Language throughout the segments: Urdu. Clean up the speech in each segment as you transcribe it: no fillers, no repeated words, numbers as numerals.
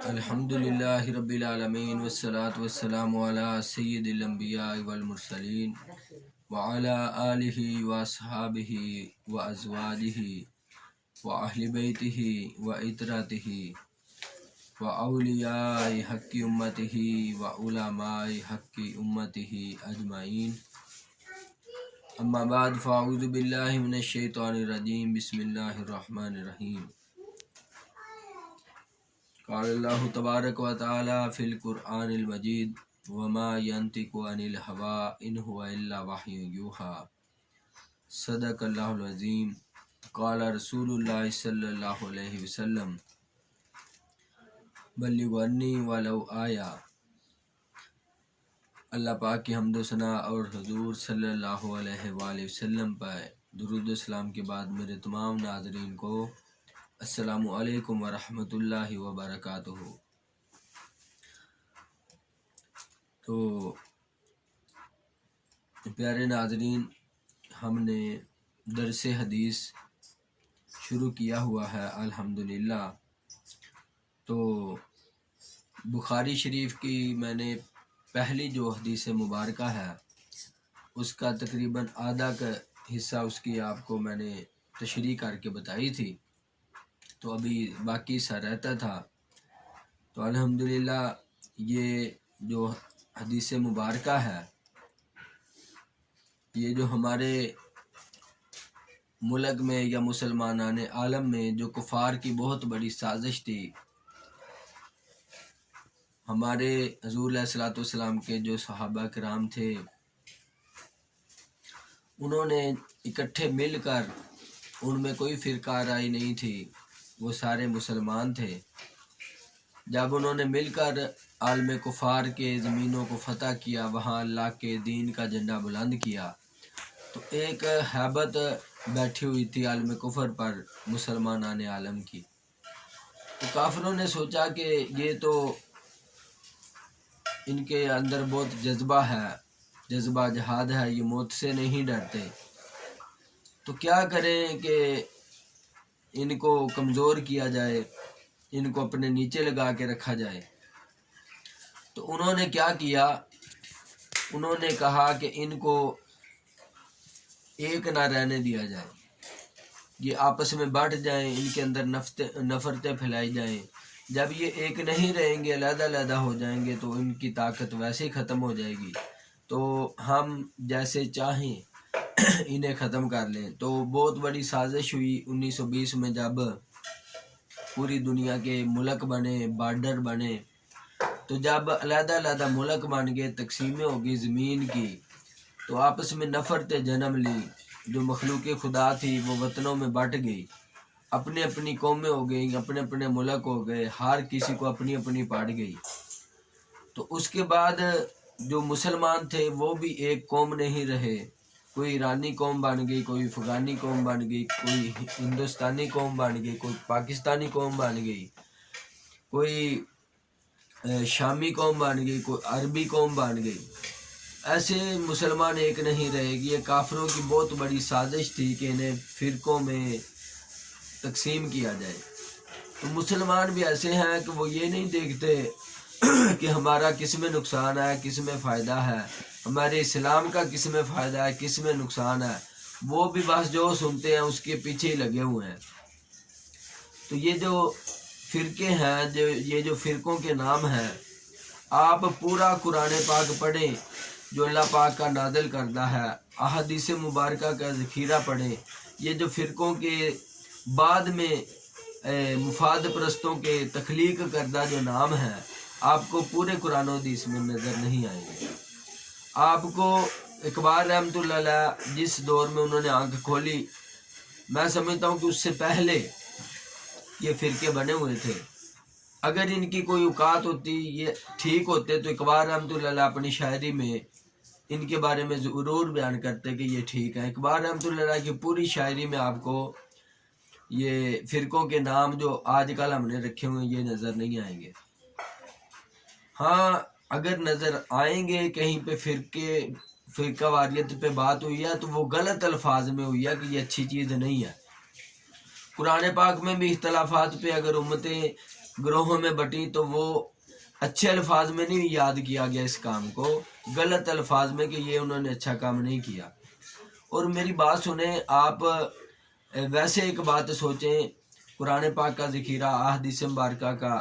الحمدللہ رب العالمین والصلاة والسلام علی سید الانبیاء والمرسلین وعلی آلہ واصحابہ وازواجہ واہل بیتہ وعترتہ واولیاء حق امتہ وعلماء حق امتہ اجمعین، اما بعد فاعوذ باللہ من الشیطان الرجیم، بسم اللہ الرحمن الرحیم۔ قال اللہ تبارک و تعالی فی القرآن المجید وما ینطق عن الہوی ان هو الا وحی یوحی، صدق اللہ العظیم۔ قال رسول اللہ صلی اللہ علیہ وسلم بلغوا عنی ولو آیا۔ اللہ پاک کی حمد و ثنا اور حضور صلی اللہ علیہ وآلہ وسلم پر درود و سلام کے بعد میرے تمام ناظرین کو السلام علیکم ورحمۃ اللہ وبرکاتہ۔ تو پیارے ناظرین، ہم نے درس حدیث شروع کیا ہوا ہے الحمدللہ۔ تو بخاری شریف کی میں نے پہلی جو حدیث مبارکہ ہے اس کا تقریباً آدھا کا حصہ اس کی آپ کو میں نے تشریح کر کے بتائی تھی، تو ابھی باقی سا رہتا تھا۔ تو الحمدللہ یہ جو حدیث مبارکہ ہے، یہ جو ہمارے ملک میں یا مسلمانان عالم میں جو کفار کی بہت بڑی سازش تھی، ہمارے حضور علیہ الصلوۃ والسلام کے جو صحابہ کرام تھے انہوں نے اکٹھے مل کر، ان میں کوئی فرقہ رائی نہیں تھی، وہ سارے مسلمان تھے۔ جب انہوں نے مل کر عالم کفار کے زمینوں کو فتح کیا، وہاں اللہ کے دین کا جھنڈا بلند کیا، تو ایک ہیبت بیٹھی ہوئی تھی عالم کفر پر مسلمانان عالم کی۔ تو کافروں نے سوچا کہ یہ تو ان کے اندر بہت جذبہ ہے، جذبہ جہاد ہے، یہ موت سے نہیں ڈرتے، تو کیا کریں کہ ان کو کمزور کیا جائے، ان کو اپنے نیچے لگا کے رکھا جائے۔ تو انہوں نے کیا کیا، انہوں نے کہا کہ ان کو ایک نہ رہنے دیا جائے، یہ آپس میں بانٹ جائیں، ان کے اندر نفرتیں پھیلائی جائیں۔ جب یہ ایک نہیں رہیں گے، علیحدہ علیحدہ ہو جائیں گے، تو ان کی طاقت ویسے ہی ختم ہو جائے گی، تو ہم جیسے چاہیں انہیں ختم کر لیں۔ تو بہت بڑی سازش ہوئی 1920 میں، جب پوری دنیا کے ملک بنے، بارڈر بنے، تو جب علیحدہ علیحدہ ملک بن گئے، تقسیمیں ہوگی زمین کی، تو آپس میں نفرتیں جنم لی۔ جو مخلوق خدا تھی وہ وطنوں میں بٹ گئی، اپنی اپنی قومیں ہو گئی، اپنے اپنے ملک ہو گئے، ہر کسی کو اپنی اپنی پڑ گئی۔ تو اس کے بعد جو مسلمان تھے وہ بھی ایک قوم نہیں رہے، کوئی ایرانی قوم بن گئی، کوئی افغانی قوم بن گئی، کوئی ہندوستانی قوم بن گئی، کوئی پاکستانی قوم بن گئی، کوئی شامی قوم بن گئی، کوئی عربی قوم بن گئی۔ ایسے مسلمان ایک نہیں رہے گی۔ یہ کافروں کی بہت بڑی سازش تھی کہ انہیں فرقوں میں تقسیم کیا جائے۔ تو مسلمان بھی ایسے ہیں کہ وہ یہ نہیں دیکھتے کہ ہمارا کس میں نقصان ہے، کس میں فائدہ ہے، ہمارے اسلام کا کس میں فائدہ ہے، کس میں نقصان ہے، وہ بھی بس جو سنتے ہیں اس کے پیچھے ہی لگے ہوئے ہیں۔ تو یہ جو فرقے ہیں، یہ جو فرقوں کے نام ہیں، آپ پورا قرآن پاک پڑھیں جو اللہ پاک کا نازل کردہ ہے، احادیث مبارکہ کا ذخیرہ پڑھیں۔ یہ جو فرقوں کے بعد میں مفاد پرستوں کے تخلیق کردہ جو نام ہیں، آپ کو پورے قرآن و حدیث میں نظر نہیں آئیں گے۔ آپ کو اقبال رحمۃ اللہ علیہ جس دور میں انہوں نے آنکھ کھولی، میں سمجھتا ہوں کہ اس سے پہلے یہ فرقے بنے ہوئے تھے۔ اگر ان کی کوئی اوقات ہوتی، یہ ٹھیک ہوتے، تو اقبال رحمۃ اللہ علیہ اپنی شاعری میں ان کے بارے میں ضرور بیان کرتے کہ یہ ٹھیک ہے۔ اقبال رحمۃ اللہ علیہ کی پوری شاعری میں آپ کو یہ فرقوں کے نام جو آج کل ہم نے رکھے ہوئے یہ نظر نہیں آئیں گے۔ ہاں اگر نظر آئیں گے کہیں پہ فرقہ واریت پہ بات ہوئی ہے تو وہ غلط الفاظ میں ہوئی ہے کہ یہ اچھی چیز نہیں ہے۔ قرآن پاک میں بھی اختلافات پہ اگر امتیں گروہوں میں بٹی تو وہ اچھے الفاظ میں نہیں یاد کیا گیا اس کام کو، غلط الفاظ میں کہ یہ انہوں نے اچھا کام نہیں کیا۔ اور میری بات سنیں، آپ ویسے ایک بات سوچیں، قرآن پاک کا ذخیرہ، احادیث مبارکہ کا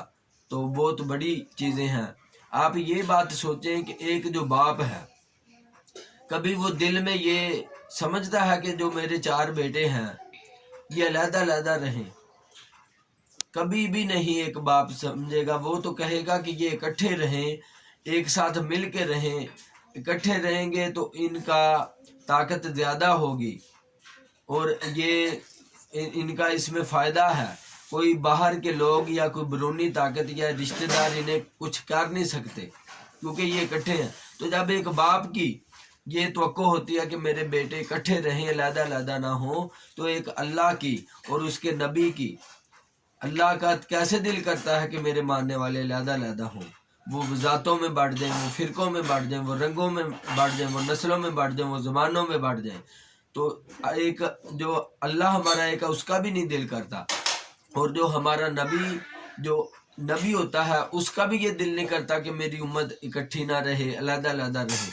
تو بہت بڑی چیزیں ہیں۔ آپ یہ بات سوچیں کہ ایک جو باپ ہے، کبھی وہ دل میں یہ سمجھتا ہے کہ جو میرے 4 بیٹے ہیں یہ علیحدہ علیحدہ رہیں؟ کبھی بھی نہیں ایک باپ سمجھے گا، وہ تو کہے گا کہ یہ اکٹھے رہیں، ایک ساتھ مل کے رہیں، اکٹھے رہیں گے تو ان کا طاقت زیادہ ہوگی اور یہ ان کا اس میں فائدہ ہے، کوئی باہر کے لوگ یا کوئی بیرونی طاقت یا رشتہ دار انہیں کچھ کر نہیں سکتے کیونکہ یہ اکٹھے ہیں۔ تو جب ایک باپ کی یہ توقع ہوتی ہے کہ میرے بیٹے اکٹھے رہیں، علیحدہ علیحدہ نہ ہوں، تو ایک اللہ کی اور اس کے نبی کی، اللہ کا کیسے دل کرتا ہے کہ میرے ماننے والے علیحدہ علیحدہ ہوں، وہ ذاتوں میں بانٹ جائیں، وہ فرقوں میں بانٹ جائیں، وہ رنگوں میں بانٹ جائیں، وہ نسلوں میں بانٹ جائیں، وہ زبانوں میں بانٹ جائیں، تو ایک جو اللہ ہمارا ایک اس کا بھی نہیں دل کرتا، اور جو ہمارا نبی جو نبی ہوتا ہے اس کا بھی یہ دل نہیں کرتا کہ میری امت اکٹھی نہ رہے، علیحدہ علیحدہ رہے۔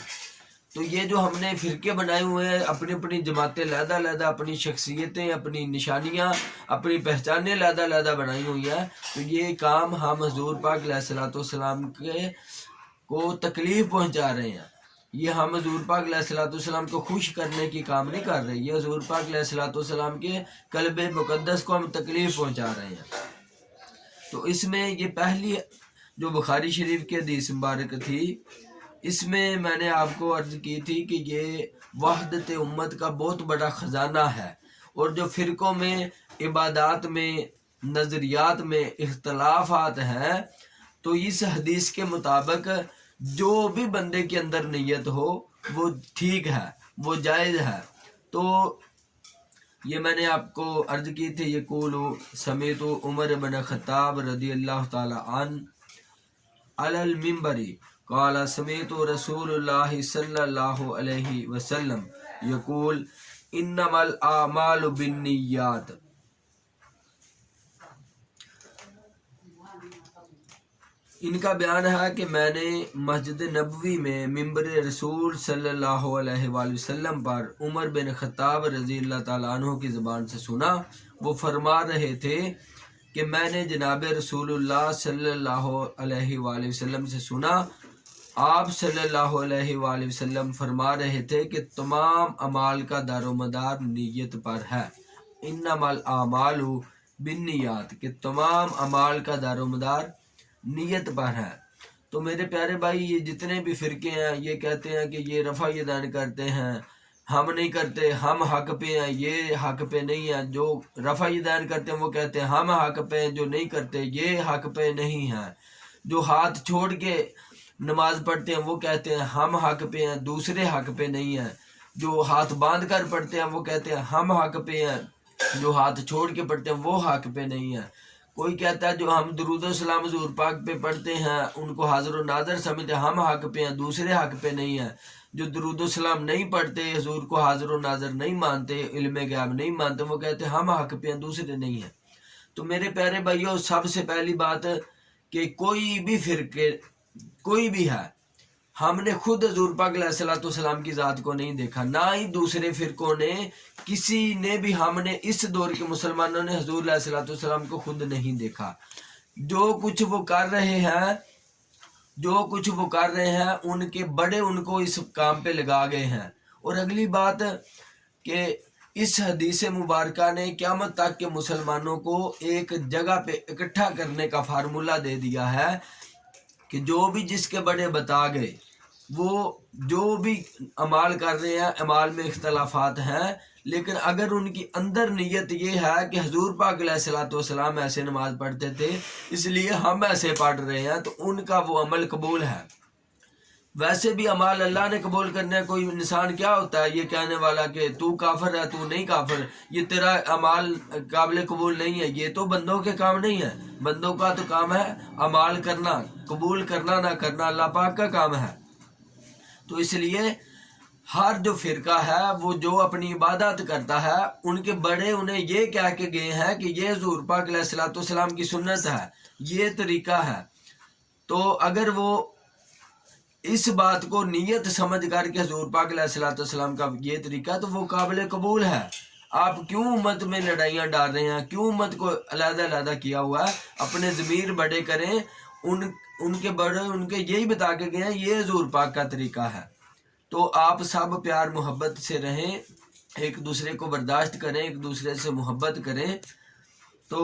تو یہ جو ہم نے فرقے بنائے ہوئے ہیں، اپنی اپنی جماعتیں علیحدہ علیحدہ، اپنی شخصیتیں، اپنی نشانیاں، اپنی پہچانیں علیحدہ علیحدہ بنائی ہوئی ہیں، تو یہ کام ہم حضور پاک علیہ الصلوۃ والسلام کے کو تکلیف پہنچا رہے ہیں۔ یہ ہم حضور پاک علیہ الصلوۃ والسلام کو خوش کرنے کی کام نہیں کر رہے، یہ حضور پاک علیہ الصلوۃ والسلام کے قلب مقدس کو ہم تکلیف پہنچا رہے ہیں۔ تو اس میں یہ پہلی جو بخاری شریف کی حدیث مبارک تھی، اس میں نے آپ کو عرض کی تھی کہ یہ وحدت امت کا بہت بڑا خزانہ ہے، اور جو فرقوں میں، عبادات میں، نظریات میں اختلافات ہیں، تو اس حدیث کے مطابق جو بھی بندے کے اندر نیت ہو وہ ٹھیک ہے، وہ جائز ہے۔ تو یہ میں نے آپ کو عرض کی تھی، یقول سمیت عمر بن خطاب رضی اللہ تعالی عنہ علی المنبر قال سمیت رسول اللہ صلی اللہ علیہ وسلم یقول انما الاعمال بالنیات۔ ان کا بیان ہے کہ میں نے مسجد نبوی میں منبر رسول صلی اللہ علیہ وآلہ وسلم پر عمر بن خطاب رضی اللہ تعالیٰ عنہ کی زبان سے سنا، وہ فرما رہے تھے کہ میں نے جناب رسول اللہ صلی اللہ علیہ وآلہ وسلم سے سنا، آپ صلی اللہ علیہ وآلہ وسلم فرما رہے تھے کہ تمام اعمال کا دار و مدار نیت پر ہے، انما الاعمال بالنیات، کہ تمام اعمال کا دار و مدار نیت پر ہے۔ تو میرے پیارے بھائی، یہ جتنے بھی فرقے ہیں یہ کہتے ہیں کہ یہ رفع یدین کرتے ہیں، ہم نہیں کرتے، ہم حق پہ ہیں، یہ حق پہ نہیں ہے۔ جو رفع یدین کرتے ہیں وہ کہتے ہیں ہم حق پہ ہیں، جو نہیں کرتے یہ حق پہ نہیں ہیں۔ جو ہاتھ چھوڑ کے نماز پڑھتے ہیں وہ کہتے ہیں ہم حق پہ ہیں، دوسرے حق پہ نہیں ہیں۔ جو ہاتھ باندھ کر پڑھتے ہیں وہ کہتے ہیں ہم حق پہ ہیں، جو ہاتھ چھوڑ کے پڑھتے ہیں وہ حق پہ نہیں ہیں۔ کوئی کہتا ہے جو ہم درود و سلام حضور پاک پہ پڑھتے ہیں ان کو حاضر و ناظر سمجھتے ہیں، ہم حق پہ ہیں، دوسرے حق پہ نہیں ہیں۔ جو درود و سلام نہیں پڑھتے، حضور کو حاضر و ناظر نہیں مانتے، علم غیب نہیں مانتے، وہ کہتے ہیں ہم حق پہ ہیں، دوسرے نہیں ہیں۔ تو میرے پیارے بھائیوں، سب سے پہلی بات کہ کوئی بھی فرقے، کوئی بھی ہے، ہم نے خود حضور پاک علیہ الصلوۃ والسلام کی ذات کو نہیں دیکھا، نہ ہی دوسرے فرقوں نے، کسی نے بھی، ہم نے اس دور کے مسلمانوں نے حضور علیہ الصلوۃ والسلام کو خود نہیں دیکھا۔ جو کچھ وہ کر رہے ہیں، جو کچھ وہ کر رہے ہیں، ان کے بڑے ان کو اس کام پہ لگا گئے ہیں۔ اور اگلی بات کہ اس حدیث مبارکہ نے قیامت تک کے مسلمانوں کو ایک جگہ پہ اکٹھا کرنے کا فارمولہ دے دیا ہے کہ جو بھی جس کے بڑے بتا گئے، وہ جو بھی اعمال کر رہے ہیں، اعمال میں اختلافات ہیں، لیکن اگر ان کی اندر نیت یہ ہے کہ حضور پاک علیہ الصلوۃ والسلام ایسے نماز پڑھتے تھے اس لیے ہم ایسے پڑھ رہے ہیں، تو ان کا وہ عمل قبول ہے۔ ویسے بھی اعمال اللہ نے قبول کرنے، کوئی انسان کیا ہوتا ہے یہ کہنے والا کہ تو کافر ہے، تو نہیں کافر، یہ تیرا اعمال قابل قبول نہیں ہے، یہ تو بندوں کے کام نہیں ہے۔ بندوں کا تو کام ہے اعمال کرنا، قبول کرنا نہ کرنا اللہ پاک کا کام ہے۔ تو اس لیے ہر جو فرقہ ہے وہ جو اپنی عبادت کرتا ہے ان کے بڑے انہیں یہ کہہ کے گئے ہیں کہ یہ حضور پاک علیہ الصلوۃ والسلام کی سنت ہے، یہ طریقہ ہے، تو اگر وہ اس بات کو نیت سمجھ کر کے حضور پاک علیہ الصلوۃ والسلام کا یہ طریقہ ہے تو وہ قابل قبول ہے۔ آپ کیوں امت میں لڑائیاں ڈال رہے ہیں، کیوں امت کو علیحدہ علیحدہ کیا ہوا ہے؟ اپنے ضمیر بڑے کریں، ان کے بڑے ان کے یہی بتا کے گئے ہیں یہ حضور پاک کا طریقہ ہے۔ تو آپ سب پیار محبت سے رہیں، ایک دوسرے کو برداشت کریں، ایک دوسرے سے محبت کریں۔ تو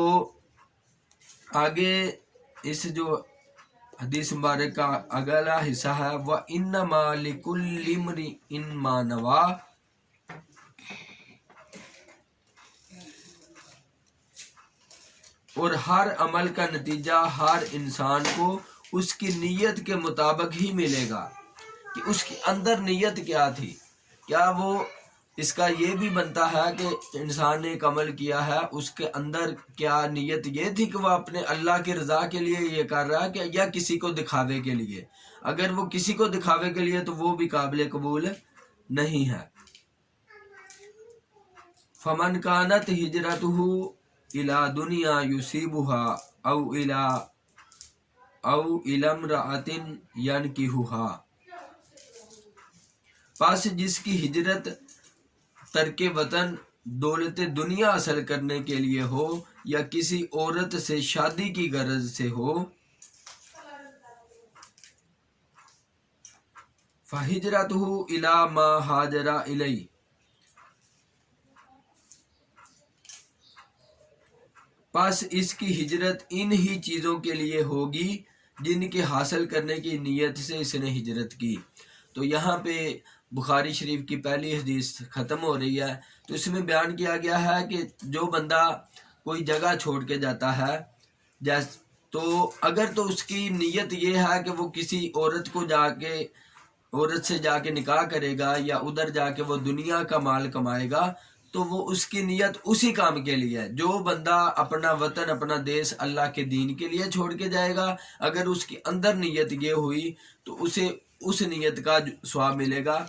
آگے اس جو حدیث مبارک کا اگلا حصہ ہے وَإِنَّمَا لِكُلِّ امْرِئٍ مَّا نَوَىٰ، اور ہر عمل کا نتیجہ ہر انسان کو اس کی نیت کے مطابق ہی ملے گا، کہ اس کے اندر نیت کیا تھی۔ کیا وہ اس کا یہ بھی بنتا ہے کہ انسان نے ایک عمل کیا ہے، اس کے اندر کیا نیت یہ تھی کہ وہ اپنے اللہ کی رضا کے لیے یہ کر رہا ہے کہ یا کسی کو دکھاوے کے لیے؟ اگر وہ کسی کو دکھاوے کے لیے تو وہ بھی قابل قبول نہیں ہے۔ فمن کانت ہجرتہ الی دنیا یصیبها او الی امرأۃ ینکحھا، پس جس کی ہجرت ترک وطن دولت دنیا حاصل کرنے کے لیے ہو یا کسی عورت سے شادی کی غرض سے ہو، فہجرتہ الی ما ہاجر الیہ، پس اس کی ہجرت ان ہی چیزوں کے لیے ہوگی جن کے حاصل کرنے کی نیت سے اس نے ہجرت کی۔ تو یہاں پہ بخاری شریف کی پہلی حدیث ختم ہو رہی ہے، تو اس میں بیان کیا گیا ہے کہ جو بندہ کوئی جگہ چھوڑ کے جاتا ہے تو اگر تو اس کی نیت یہ ہے کہ وہ کسی عورت سے جا کے نکاح کرے گا یا ادھر جا کے وہ دنیا کا مال کمائے گا، تو وہ اس کی نیت اسی کام کے لیے ہے۔ جو بندہ اپنا وطن اپنا دیس اللہ کے دین کے لیے چھوڑ کے جائے گا، اگر اس کی اندر نیت یہ ہوئی تو اسے اس نیت کا ثواب ملے گا۔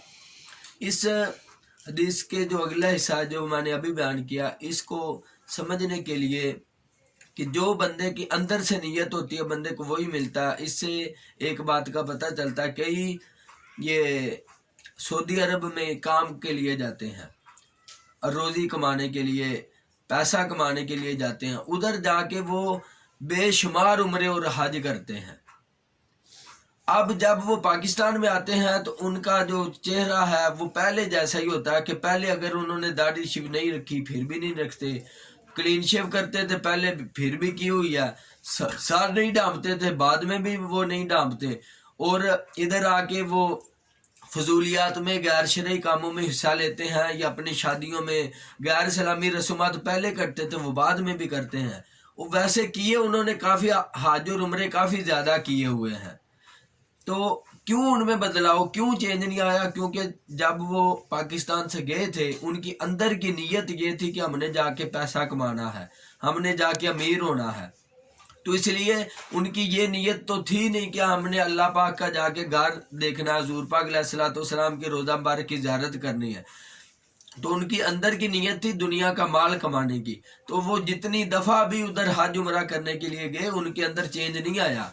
اس حدیث کے جو اگلا حصہ جو میں نے ابھی بیان کیا، اس کو سمجھنے کے لیے کہ جو بندے کی اندر سے نیت ہوتی ہے بندے کو وہی ملتا ہے، اس سے ایک بات کا پتہ چلتا ہے کہ یہ سعودی عرب میں کام کے لیے جاتے ہیں، روزی کمانے کے لیے، پیسہ کمانے کے لیے جاتے ہیں، ادھر جا کے وہ بے شمار عمرے اور حج کرتے ہیں۔ اب جب وہ پاکستان میں آتے ہیں تو ان کا جو چہرہ ہے وہ پہلے جیسا ہی ہوتا ہے کہ پہلے اگر انہوں نے داڑھی شیو نہیں رکھی پھر بھی نہیں رکھتے، کلین شیو کرتے تھے پہلے پھر بھی کی ہوئی ہے، سر نہیں ڈھانپتے تھے بعد میں بھی وہ نہیں ڈھانپتے، اور ادھر آ کے وہ فضولیات میں غیر شرعی کاموں میں حصہ لیتے ہیں، یا اپنی شادیوں میں غیر اسلامی رسومات پہلے کرتے تھے وہ بعد میں بھی کرتے ہیں۔ وہ ویسے کیے انہوں نے کافی حج اور عمرے کافی زیادہ کیے ہوئے ہیں، تو کیوں ان میں بدلاؤ کیوں چینج نہیں آیا؟ کیونکہ جب وہ پاکستان سے گئے تھے ان کی اندر کی نیت یہ تھی کہ ہم نے جا کے پیسہ کمانا ہے، ہم نے جا کے امیر ہونا ہے، تو اس لیے ان کی یہ نیت تو تھی نہیں کہ ہم نے اللہ پاک کا جا کے گھر دیکھنا، حضور پاک علیہ الصلوۃ والسلام کے روضہ مبارک کی زیارت کرنی ہے، تو ان کی اندر کی نیت تھی دنیا کا مال کمانے کی۔ تو وہ جتنی دفعہ بھی ادھر حج عمرہ کرنے کے لیے گئے ان کے اندر چینج نہیں آیا،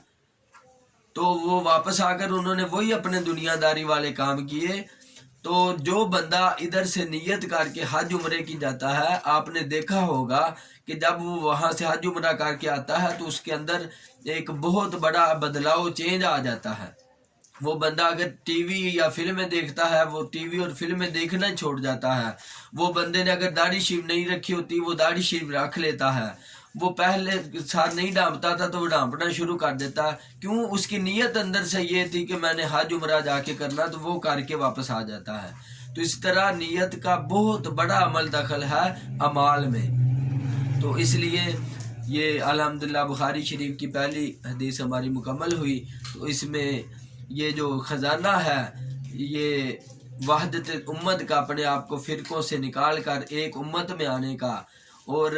تو وہ واپس آ کر انہوں نے وہی اپنے دنیا داری والے کام کیے۔ تو جو بندہ ادھر سے نیت کر کے حج عمرے کی جاتا ہے، آپ نے دیکھا ہوگا کہ جب وہ وہاں سے حج عمرہ کر کے آتا ہے تو اس کے اندر ایک بہت بڑا بدلاؤ چینج آ جاتا ہے۔ وہ بندہ اگر ٹی وی یا فلمیں دیکھتا ہے وہ ٹی وی اور فلمیں دیکھنا ہی چھوڑ جاتا ہے، وہ بندے نے اگر داڑھی شیو نہیں رکھی ہوتی وہ داڑھی شیو رکھ لیتا ہے، وہ پہلے ساتھ نہیں ڈھانپتا تھا تو وہ ڈھانپنا شروع کر دیتا ہے، کیوں؟ اس کی نیت اندر سے یہ تھی کہ میں نے حج عمرہ جا کے کرنا، تو وہ کر کے واپس آ جاتا ہے۔ تو اس طرح نیت کا بہت بڑا عمل دخل ہے اعمال میں۔ تو اس لیے یہ الحمدللہ بخاری شریف کی پہلی حدیث ہماری مکمل ہوئی، تو اس میں یہ جو خزانہ ہے یہ وحدت امت کا، اپنے آپ کو فرقوں سے نکال کر ایک امت میں آنے کا اور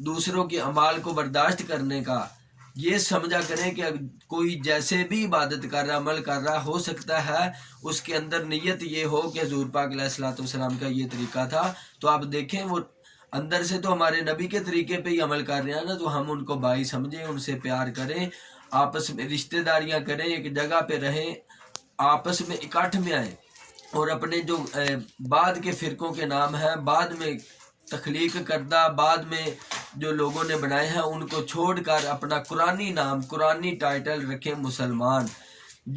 دوسروں کے اعمال کو برداشت کرنے کا، یہ سمجھا کریں کہ کوئی جیسے بھی عبادت کر رہا عمل کر رہا ہو سکتا ہے اس کے اندر نیت یہ ہو کہ حضور پاک علیہ الصلوۃ والسلام کا یہ طریقہ تھا، تو آپ دیکھیں وہ اندر سے تو ہمارے نبی کے طریقے پہ ہی عمل کر رہے ہیں نا، تو ہم ان کو بھائی سمجھیں، ان سے پیار کریں، آپس میں رشتہ داریاں کریں، ایک جگہ پہ رہیں، آپس میں اکٹھ میں آئیں، اور اپنے جو بعد کے فرقوں کے نام ہیں، بعد میں تخلیق کردہ، بعد میں جو لوگوں نے بنائے ہیں، ان کو چھوڑ کر اپنا قرآنی نام، قرآنی ٹائٹل رکھیں مسلمان۔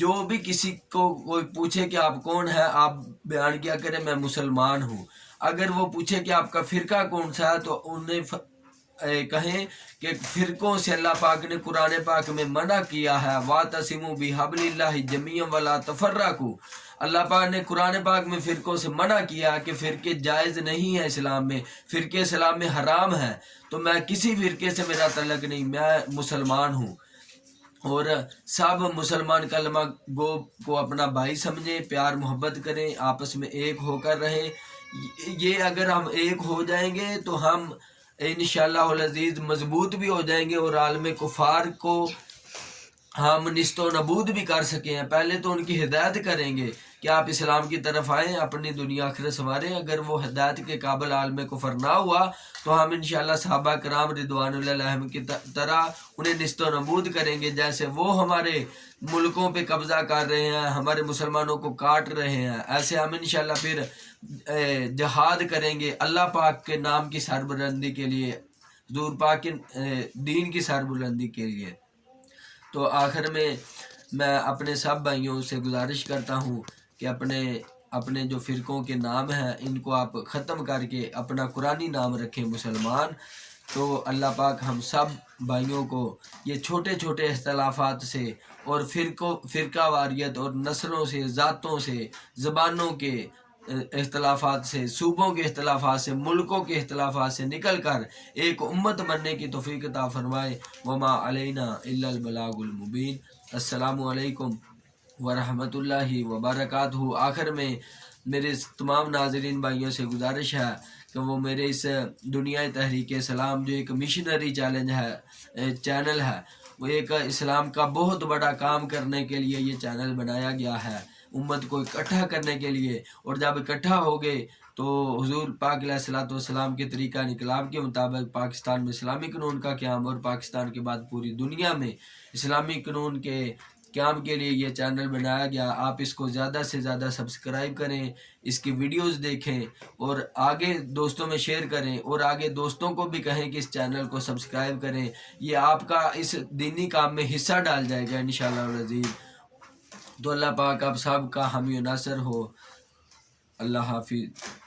جو بھی کسی کو کوئی پوچھے کہ آپ کون ہے، آپ بیان کیا کریں میں مسلمان ہوں۔ اگر وہ پوچھے کہ آپ کا فرقہ کون سا ہے، تو انہیں کہیں کہ فرقوں سے اللہ پاک نے قرآن پاک میں منع کیا ہے، وَاعْتَصِمُوا بِحَبْلِ اللَّهِ جَمِيعًا وَلَا تَفَرَّقُوا۔ اللہ پاک نے قرآن پاک میں فرقوں سے منع کیا کہ فرقے جائز نہیں ہیں اسلام میں، فرقے اسلام میں حرام ہیں، تو میں کسی فرقے سے میرا تعلق نہیں، میں مسلمان ہوں۔ اور سب مسلمان کلمہ گو کو اپنا بھائی سمجھیں، پیار محبت کریں، آپس میں ایک ہو کر رہیں۔ یہ اگر ہم ایک ہو جائیں گے تو ہم انشاءاللہ العزیز مضبوط بھی ہو جائیں گے، اور عالم کفار کو ہم نست و نبود بھی کر سکے ہیں۔ پہلے تو ان کی ہدایت کریں گے کہ آپ اسلام کی طرف آئیں، اپنی دنیا آخرت سنواریں۔ اگر وہ ہدایت کے قابل عالم کفر نہ ہوا تو ہم انشاءاللہ صحابہ کرام رضوان اللہ علیہم کی طرح انہیں نست و نبود کریں گے، جیسے وہ ہمارے ملکوں پہ قبضہ کر رہے ہیں، ہمارے مسلمانوں کو کاٹ رہے ہیں، ایسے ہم انشاءاللہ پھر جہاد کریں گے اللہ پاک کے نام کی سربلندی کے لیے، حضور پاک کے دین کی سربلندی کے لیے۔ تو آخر میں اپنے سب بھائیوں سے گزارش کرتا ہوں کہ اپنے جو فرقوں کے نام ہیں ان کو آپ ختم کر کے اپنا قرآنی نام رکھیں مسلمان۔ تو اللہ پاک ہم سب بھائیوں کو یہ چھوٹے چھوٹے اختلافات سے اور فرقہ واریت اور نسلوں سے، ذاتوں سے، زبانوں کے اختلافات سے، صوبوں کے اختلافات سے، ملکوں کے اختلافات سے نکل کر ایک امت بننے کی توفیق عطا فرمائے۔ وما علینا الا البلاغ المبین۔ السلام علیکم ورحمۃ اللہ وبرکاتہ۔ آخر میں میرے تمام ناظرین بھائیوں سے گزارش ہے کہ وہ میرے اس دنیا تحریک اسلام جو ایک مشنری چینل ہے، وہ ایک اسلام کا بہت بڑا کام کرنے کے لیے یہ چینل بنایا گیا ہے، امت کو اکٹھا کرنے کے لیے۔ اور جب اکٹھا ہو گئے تو حضور پاک علیہ الصلوۃ والسلام کے طریقہ انقلاب کے مطابق پاکستان میں اسلامی قانون کا قیام، اور پاکستان کے بعد پوری دنیا میں اسلامی قانون کے قیام کے لیے یہ چینل بنایا گیا۔ آپ اس کو زیادہ سے زیادہ سبسکرائب کریں، اس کی ویڈیوز دیکھیں، اور آگے دوستوں میں شیئر کریں، اور آگے دوستوں کو بھی کہیں کہ اس چینل کو سبسکرائب کریں۔ یہ آپ کا اس دینی کام میں حصہ ڈال جائے گا انشاءاللہ العزیز۔ تو اللہ پاک آپ سب کا حامی و ناصر ہو۔ اللہ حافظ۔